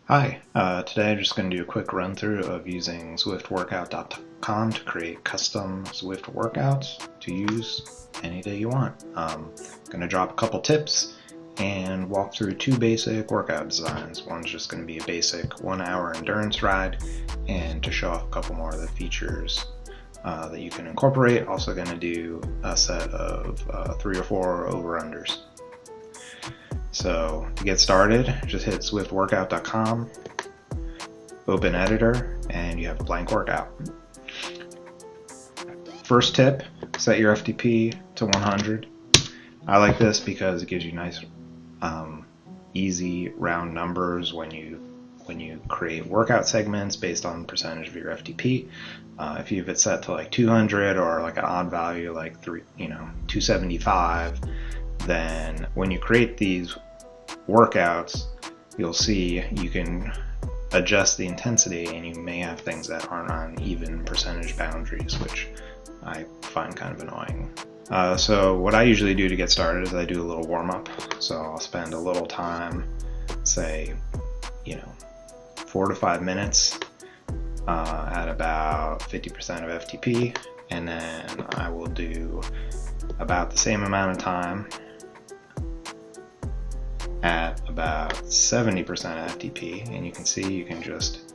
Hi, today I'm just going to do a quick run through of using ZwiftWorkout.com to create custom Zwift workouts to use any day you want. I'm going to drop a couple tips and walk through two basic workout designs. One's just going to be a basic 1 hour endurance ride, and to show off a couple more of the features that you can incorporate. Also going to do a set of 3 or 4 over-unders. So to get started, just hit zwiftworkout.com, open editor, and you have a blank workout. First tip, set your FTP to 100. I like this because it gives you nice, easy round numbers when you create workout segments based on percentage of your FTP. If you have it set to like 200 or like an odd value like 275, then when you create these workouts, you'll see you can adjust the intensity, and you may have things that aren't on even percentage boundaries, which I find kind of annoying. So what I usually do to get started is I do a little warm-up. So I'll spend a little time, say 4 to 5 minutes at about 50% of FTP, and then I will do about the same amount of time at about 70% FTP. And you can see you can just,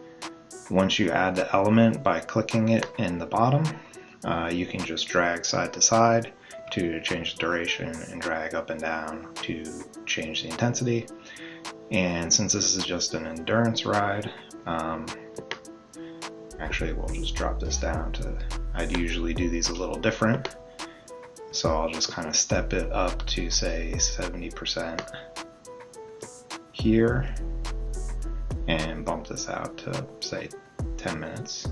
once you add the element by clicking it in the bottom, you can just drag side to side to change the duration and drag up and down to change the intensity. And since this is just an endurance ride, actually we'll just drop this down to, I'd usually do these a little different, so I'll just kind of step it up to say 70% here and bump this out to say 10 minutes.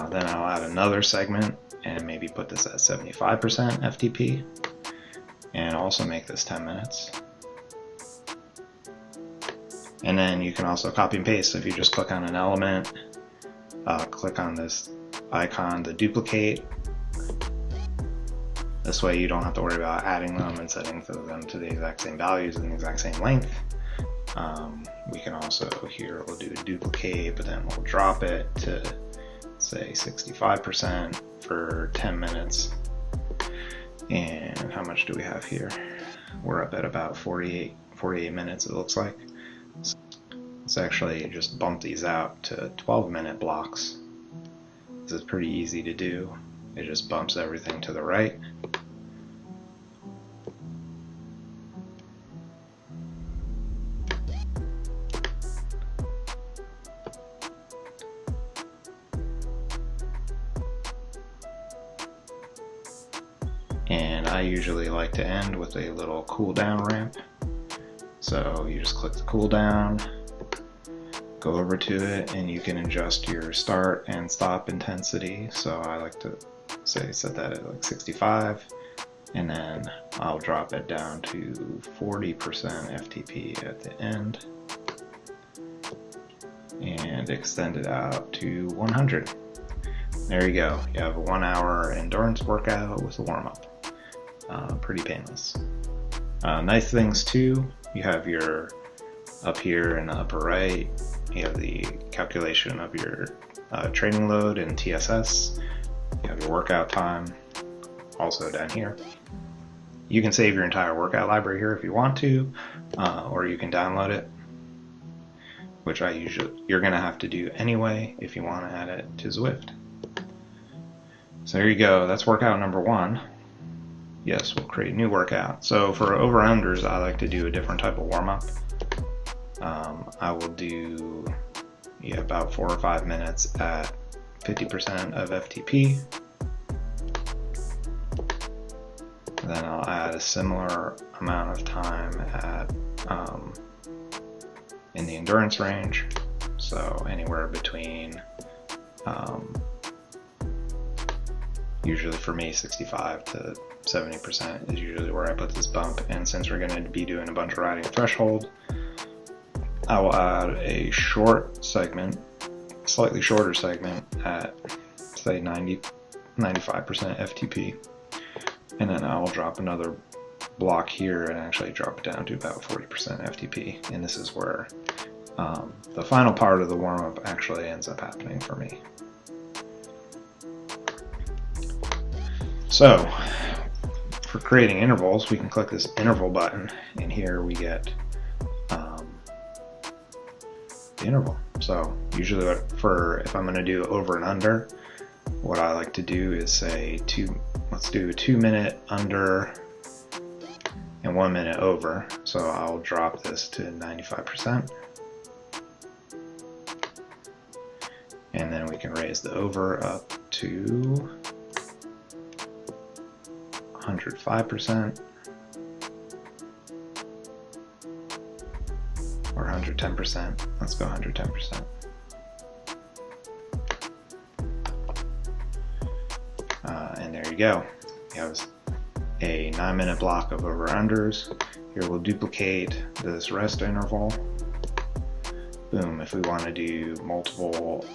Then I'll add another segment and maybe put this at 75% FTP and also make this 10 minutes. And then you can also copy and paste. If you just click on an element, click on this icon to duplicate. This way you don't have to worry about adding them and setting them to the exact same values and the exact same length. We can also, here we'll do a duplicate, but then we'll drop it to say 65% for 10 minutes. And how much do we have here? We're up at about 48 minutes, it looks like. Let's actually just bump these out to 12-minute blocks. This is pretty easy to do. It just bumps everything to the right. And I usually like to end with a little cool down ramp. So you just click the cool down, go over to it, and you can adjust your start and stop intensity. So I like to set that at like 65, and then I'll drop it down to 40% FTP at the end and extend it out to 100. There you go. You have a 1 hour endurance workout with a warm-up. Pretty painless. Nice things too, you have your, up here in the upper right, you have the calculation of your training load and TSS. You have your workout time also down here. You can save your entire workout library here if you want to, or you can download it, which you're going to have to do anyway if you want to add it to Zwift. So there you go, that's workout number 1. Yes, we'll create a new workout. So for over-unders, I like to do a different type of warm-up. I will do about 4 or 5 minutes at 50% of FTP. Then I'll add a similar amount of time at in the endurance range. So anywhere between usually for me 65 to 70% is usually where I put this bump. And since we're going to be doing a bunch of riding threshold, I will add a short segment, slightly shorter segment at say 95% FTP, and then I will drop another block here and actually drop it down to about 40% FTP, and this is where the final part of the warm-up actually ends up happening for me. So for creating intervals, we can click this interval button, and here we get the interval. So usually if I'm going to do over and under, what I like to do is say let's do 2 minute under and 1 minute over. So I'll drop this to 95%. And then we can raise the over up to 105%. Or 110%. Let's go 110%. And there you go. You have a 9-minute block of over-unders. Here we'll duplicate this rest interval. Boom. If we want to do multiple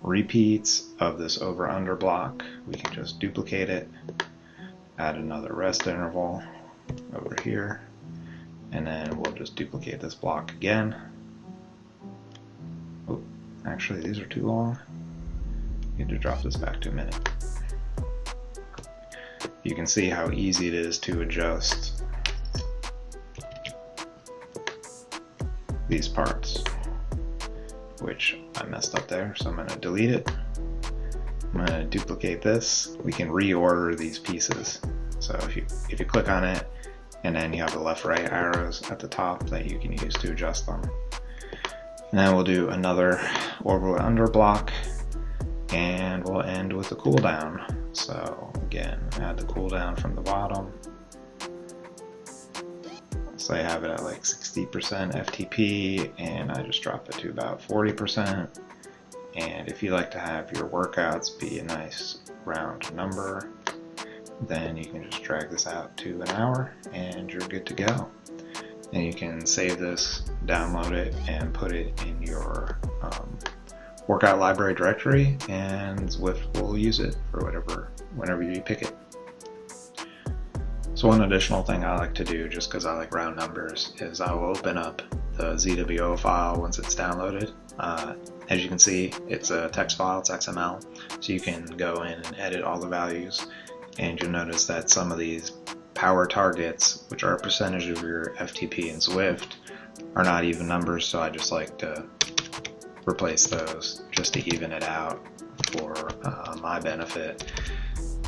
repeats of this over-under block, we can just duplicate it, add another rest interval over here, and then we'll just duplicate this block again. Oh, actually these are too long. Need to drop this back to a minute. You can see how easy it is to adjust these parts, which I messed up there, so I'm going to delete it. I'm going to duplicate this. We can reorder these pieces. So if you click on it, and then you have the left right arrows at the top that you can use to adjust them. And then we'll do another over and under block, and we'll end with a cooldown. So again, add the cooldown from the bottom. So I have it at like 60% FTP, and I just drop it to about 40%. And if you like to have your workouts be a nice round number, then you can just drag this out to an hour and you're good to go. And you can save this, download it, and put it in your workout library directory, and Zwift will use it for whenever you pick it. So one additional thing I like to do, just because I like round numbers, is I will open up the ZWO file once it's downloaded. As you can see, it's a text file, it's XML, so you can go in and edit all the values, and you'll notice that some of these power targets, which are a percentage of your FTP in Zwift, are not even numbers, so I just like to replace those just to even it out for my benefit.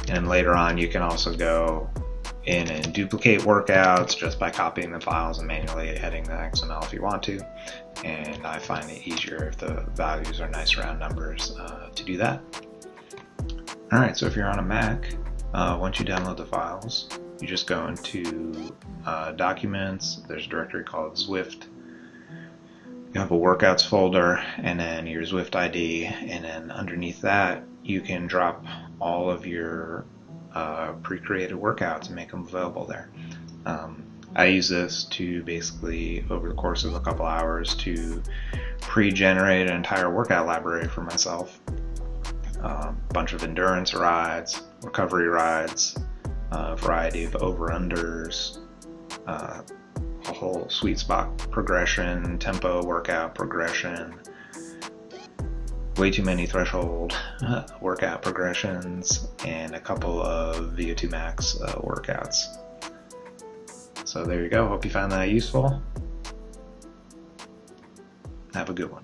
And later on you can also go in and duplicate workouts just by copying the files and manually editing the XML if you want to, and I find it easier if the values are nice round numbers to do that. Alright, so if you're on a Mac, once you download the files, you just go into Documents, there's a directory called Zwift. You have a workouts folder, and then your Zwift ID, and then underneath that you can drop all of your pre-created workouts and make them available there. I use this to basically, over the course of a couple hours, to pre-generate an entire workout library for myself. Bunch of endurance rides, recovery rides, a variety of over-unders, a whole sweet spot progression, tempo workout progression, way too many threshold workout progressions, and a couple of VO2 max workouts. So there you go. Hope you found that useful. Have a good one.